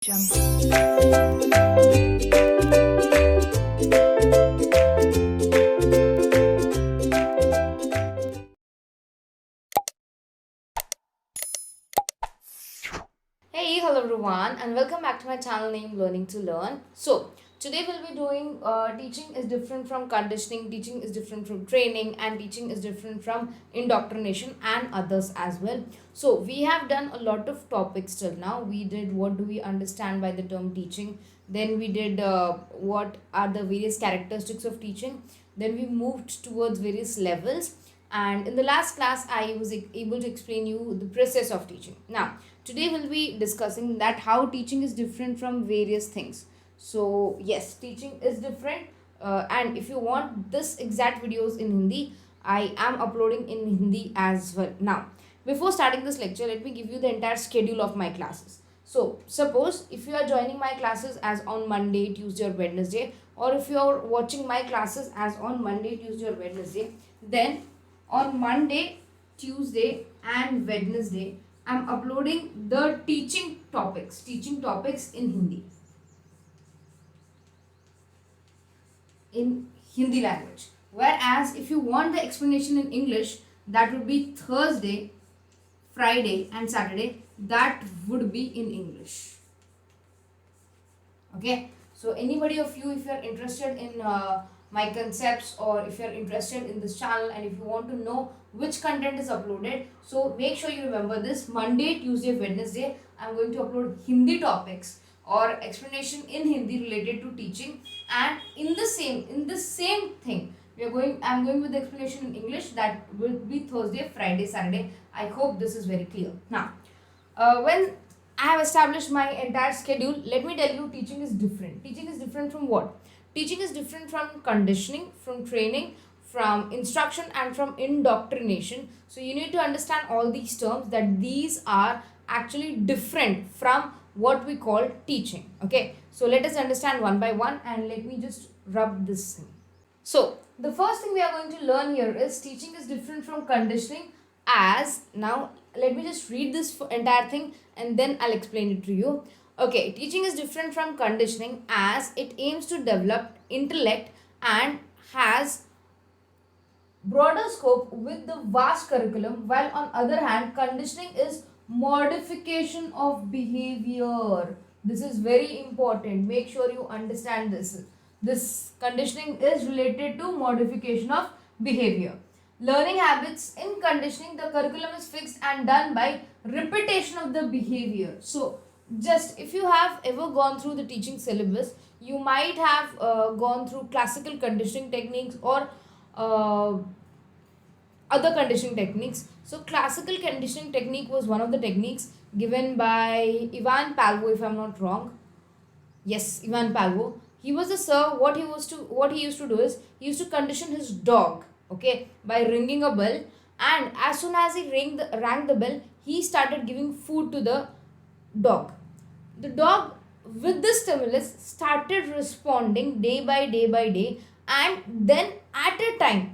Hey, hello everyone, and welcome back to my channel named Learning to Learn. So, today we'll be doing teaching is different from conditioning, teaching is different from training, and teaching is different from indoctrination and others as well. So, we have done a lot of topics till now. We did what do we understand by the term teaching, then we did what are the various characteristics of teaching, then we moved towards various levels, and in the last class, I was able to explain you the process of teaching. Now, today we'll be discussing that how teaching is different from various things. So yes, teaching is different, and if you want this exact videos in Hindi, I am uploading in Hindi as well. Now, before starting this lecture, let me give you the entire schedule of my classes. So suppose if you are joining my classes as on Monday, Tuesday or Wednesday, or if you are watching my classes as on Monday, Tuesday or Wednesday, then on Monday, Tuesday and Wednesday, I'm uploading the teaching topics in Hindi language. Whereas if you want the explanation in English, that would be Thursday, Friday and Saturday, that would be in English. Okay, so anybody of you, if you are interested in my concepts, or if you are interested in this channel and if you want to know which content is uploaded, so make sure you remember this: Monday, Tuesday, Wednesday I'm going to upload Hindi topics or explanation in Hindi related to teaching, and in the same thing I'm going with the explanation in English, that will be Thursday, Friday, Saturday. I hope this is very clear. Now, when I have established my entire schedule, let me tell you, teaching is different. Teaching is different from what? Teaching is different from conditioning, from training, from instruction and from indoctrination. So you need to understand all these terms, that these are actually different from what we call teaching. Okay, so let us understand one by one, and let me just rub this thing. So the first thing we are going to learn here is teaching is different from conditioning. As now, let me just read this entire thing and then I'll explain it to you. Okay, teaching is different from conditioning as it aims to develop intellect and has broader scope with the vast curriculum, while on other hand, conditioning is modification of behavior. This is very important. Make sure you understand this. This conditioning is related to modification of behavior. Learning habits in conditioning, the curriculum is fixed and done by repetition of the behavior. So, just if you have ever gone through the teaching syllabus, you might have gone through classical conditioning techniques or other conditioning techniques. So, classical conditioning technique was one of the techniques given by Ivan Palvo, if I'm not wrong. Yes, Ivan Palvo. He was a sir. What he used to do is he used to condition his dog, okay, by ringing a bell, and as soon as he rang the bell, he started giving food to the dog. The dog, with this stimulus, started responding day by day, and then at a time,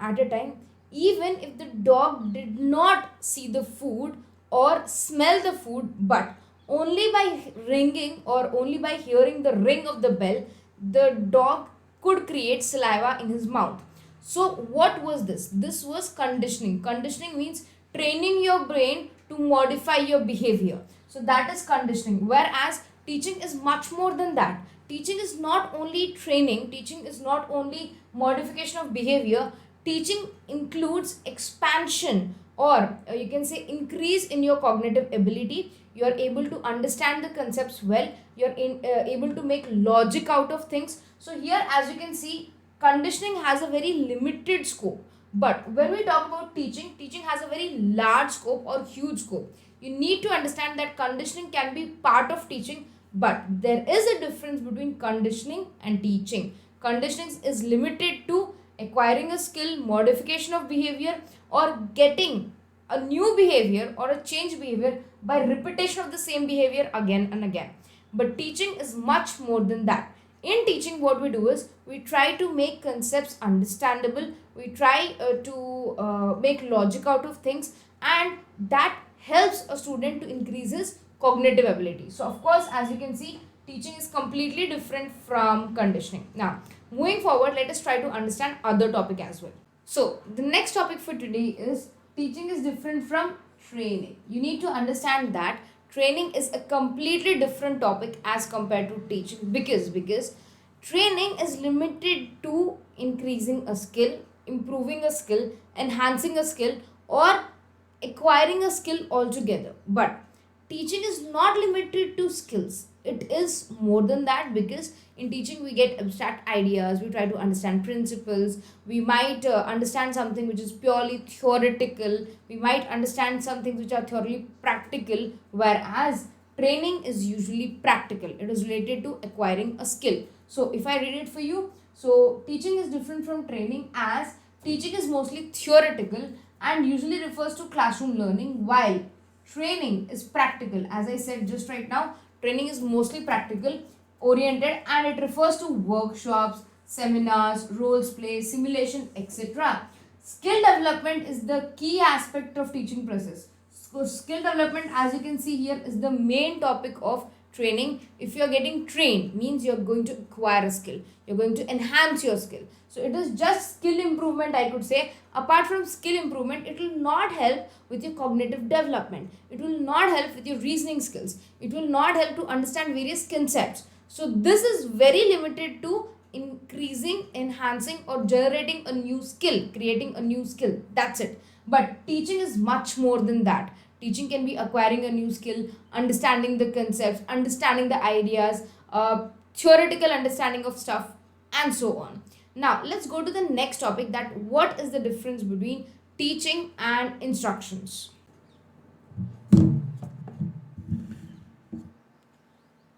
even if the dog did not see the food or smell the food, but only by ringing or only by hearing the ring of the bell, the dog could create saliva in his mouth. So what was this? This was conditioning. Conditioning means training your brain to modify your behavior. So that is conditioning. Whereas teaching is much more than that. Teaching is not only training, teaching is not only modification of behavior. Teaching includes expansion, or you can say increase in your cognitive ability. You are able to understand the concepts well. You are able to make logic out of things. So here, as you can see, conditioning has a very limited scope. But when we talk about teaching, teaching has a very large scope or huge scope. You need to understand that conditioning can be part of teaching, but there is a difference between conditioning and teaching. Conditioning is limited to acquiring a skill, modification of behavior, or getting a new behavior or a change behavior by repetition of the same behavior again and again. But teaching is much more than that. In teaching, what we do is we try to make concepts understandable, we try to make logic out of things, and that helps a student to increase his cognitive ability. So of course, as you can see, teaching is completely different from conditioning. Now, moving forward, let us try to understand other topic as well. So, the next topic for today is teaching is different from training. You need to understand that training is a completely different topic as compared to teaching, because training is limited to increasing a skill, improving a skill, enhancing a skill, or acquiring a skill altogether. But teaching is not limited to skills, it is more than that, because in teaching we get abstract ideas, we try to understand principles, we might understand something which is purely theoretical, we might understand some things which are thoroughly practical, whereas training is usually practical, it is related to acquiring a skill. So if I read it for you, so teaching is different from training as teaching is mostly theoretical and usually refers to classroom learning, while training is practical. As I said just right now, training is mostly practical oriented and it refers to workshops, seminars, roles play, simulation, etc. Skill development is the key aspect of teaching process. So skill development, as you can see here, is the main topic of training. If you are getting trained, means you are going to acquire a skill, you're going to enhance your skill. So it is just skill improvement, I could say. Apart from skill improvement, it will not help with your cognitive development, it will not help with your reasoning skills, it will not help to understand various concepts. So this is very limited to increasing, enhancing, or generating a new skill, creating a new skill, that's it. But teaching is much more than that. Teaching can be acquiring a new skill, understanding the concepts, understanding the ideas, theoretical understanding of stuff, and so on. Now, let's go to the next topic, that what is the difference between teaching and instructions.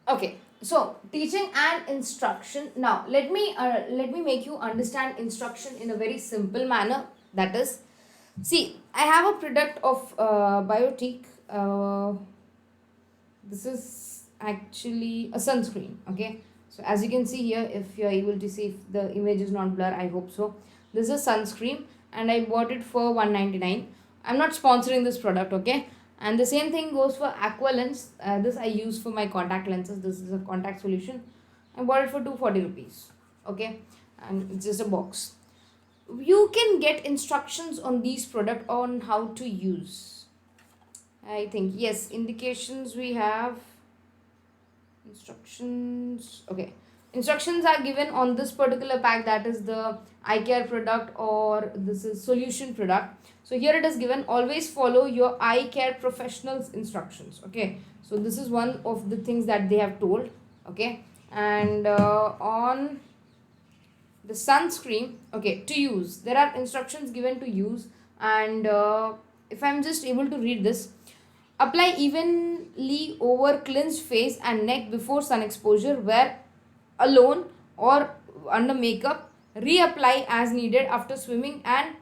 Okay, so teaching and instruction. Now, let me make you understand instruction in a very simple manner. That is, see, I have a product of biotic. This is actually a sunscreen. Okay, so as you can see here, if you are able to see, if the image is not blur, I hope so. This is sunscreen and I bought it for 199. I'm not sponsoring this product, okay? And the same thing goes for aqua lens. This I use for my contact lenses. This is a contact solution. I bought it for 240 rupees, okay? And it's just a box. You can get instructions on these product on how to use. I think yes, indications we have. Instructions, okay, instructions are given on this particular pack, that is the eye care product, or this is solution product. So here it is given, always follow your eye care professionals instructions, okay? So this is one of the things that they have told, okay? And on the sunscreen, okay, to use, there are instructions given to use. And if I'm just able to read this, apply evenly over cleansed face and neck before sun exposure, wear alone or under makeup, reapply as needed after swimming and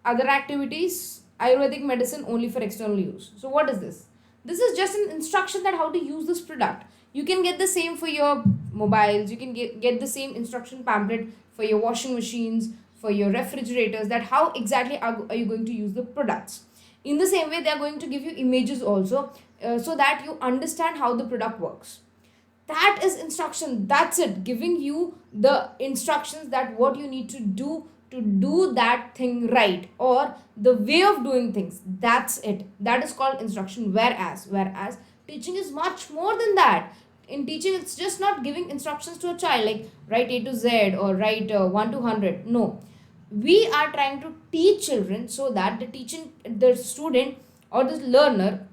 other activities. Ayurvedic medicine only for external use. So what is this? This is just an instruction that how to use this product. You can get the same for your mobiles, you can get the same instruction pamphlet for your washing machines, for your refrigerators, that how exactly are you going to use the products. In the same way, they are going to give you images also, so that you understand how the product works. That is instruction, that's it, giving you the instructions that what you need to do that thing right, or the way of doing things, that's it, that is called instruction. Whereas teaching is much more than that. In teaching, it's just not giving instructions to a child like write A to Z or write 1 to 100. No, we are trying to teach children so that the student or the learner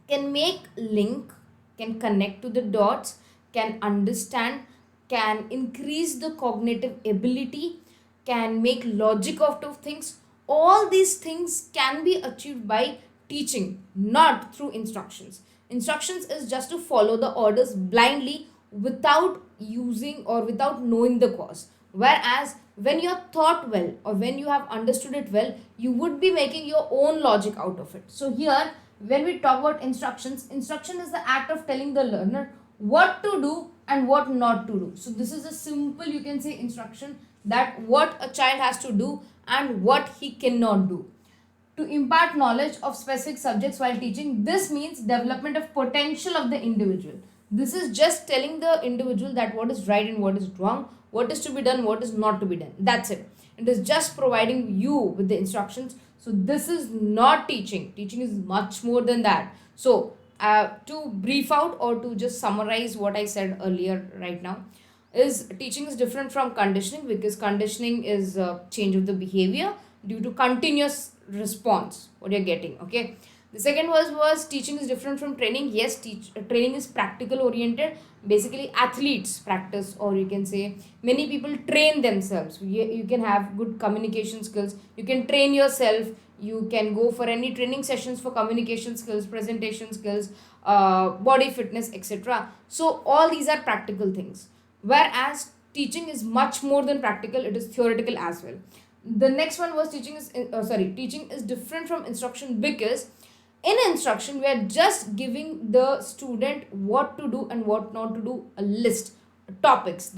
can make link, can connect to the dots, can understand, can increase the cognitive ability, can make logic out of things. All these things can be achieved by teaching, not through instructions. Instructions is just to follow the orders blindly without using or without knowing the cause. Whereas when you're taught well or when you have understood it well, you would be making your own logic out of it. So here, when we talk about instructions, instruction is the act of telling the learner what to do and what not to do. So this is a simple, you can say, instruction, that what a child has to do and what he cannot do. To impart knowledge of specific subjects while teaching, this means development of potential of the individual. This is just telling the individual that what is right and what is wrong, what is to be done, what is not to be done. That's it. It is just providing you with the instructions. So this is not teaching. Teaching is much more than that. So to brief out or to just summarize what I said earlier right now, is teaching is different from conditioning, because conditioning is a change of the behavior due to continuous response what you're getting. Okay, the second was teaching is different from training. Yes, training is practical oriented. Basically, athletes practice, or you can say many people train themselves. You can have good communication skills. You can train yourself. You can go for any training sessions for communication skills, presentation skills, body fitness, etc. So all these are practical things. Whereas teaching is much more than practical. It is theoretical as well. The next one was teaching is different from instruction, because in instruction we are just giving the student what to do and what not to do, a list, topics,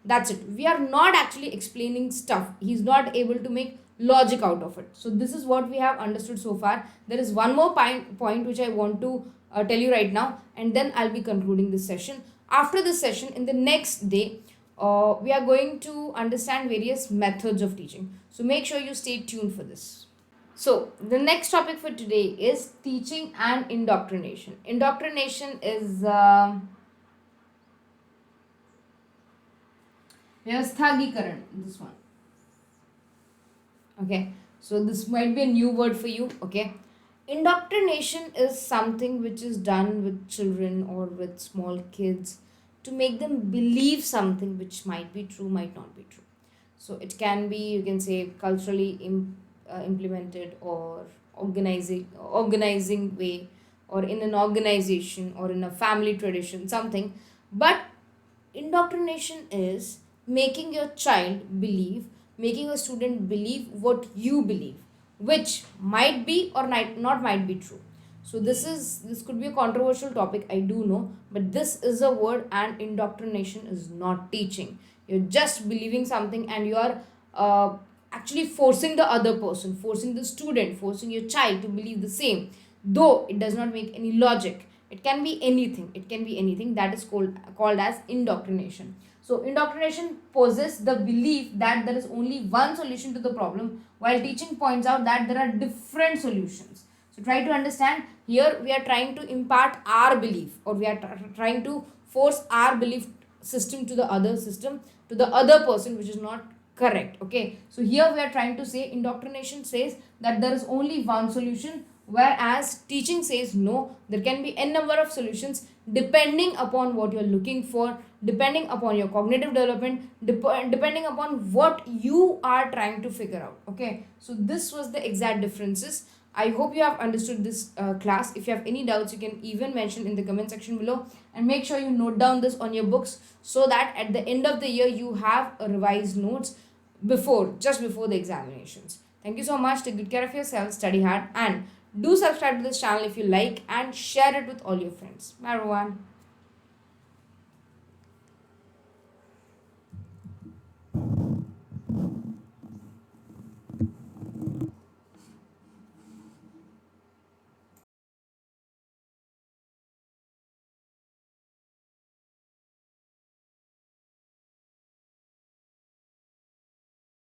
that's it. We are not actually explaining stuff. He's not able to make logic out of it. So this is what we have understood so far. There is one more point which I want to tell you right now, and then I'll be concluding this session. After this session, in the next day, we are going to understand various methods of teaching. So make sure you stay tuned for this. So, the next topic for today is teaching and indoctrination. Indoctrination is Vyavasthagikaran, this one. Okay, so this might be a new word for you. Okay, indoctrination is something which is done with children or with small kids to make them believe something which might be true, might not be true. So it can be, you can say, culturally implemented, or organizing way, or in an organization, or in a family tradition, something. But indoctrination is making your child believe, making a student believe what you believe, which might be or not might be true. So this could be a controversial topic, I do know, but this is a word, and indoctrination is not teaching. You're just believing something, and you are actually forcing the other person, forcing the student, forcing your child to believe the same, though it does not make any logic. It can be anything. It can be anything. That is called as indoctrination. So indoctrination poses the belief that there is only one solution to the problem, while teaching points out that there are different solutions. So try to understand. Here we are trying to impart our belief, or we are trying to force our belief system to the other system, to the other person, which is not correct. Okay, so here we are trying to say indoctrination says that there is only one solution, whereas teaching says no, there can be n number of solutions depending upon what you're looking for, depending upon your cognitive development, depending upon what you are trying to figure out. Okay, so this was the exact differences. I hope you have understood this class. If you have any doubts, you can even mention in the comment section below, and make sure you note down this on your books, so that at the end of the year you have a revised notes just before the examinations. Thank you so much. Take good care of yourself, study hard, and do subscribe to this channel if you like, and share it with all your friends. Bye everyone.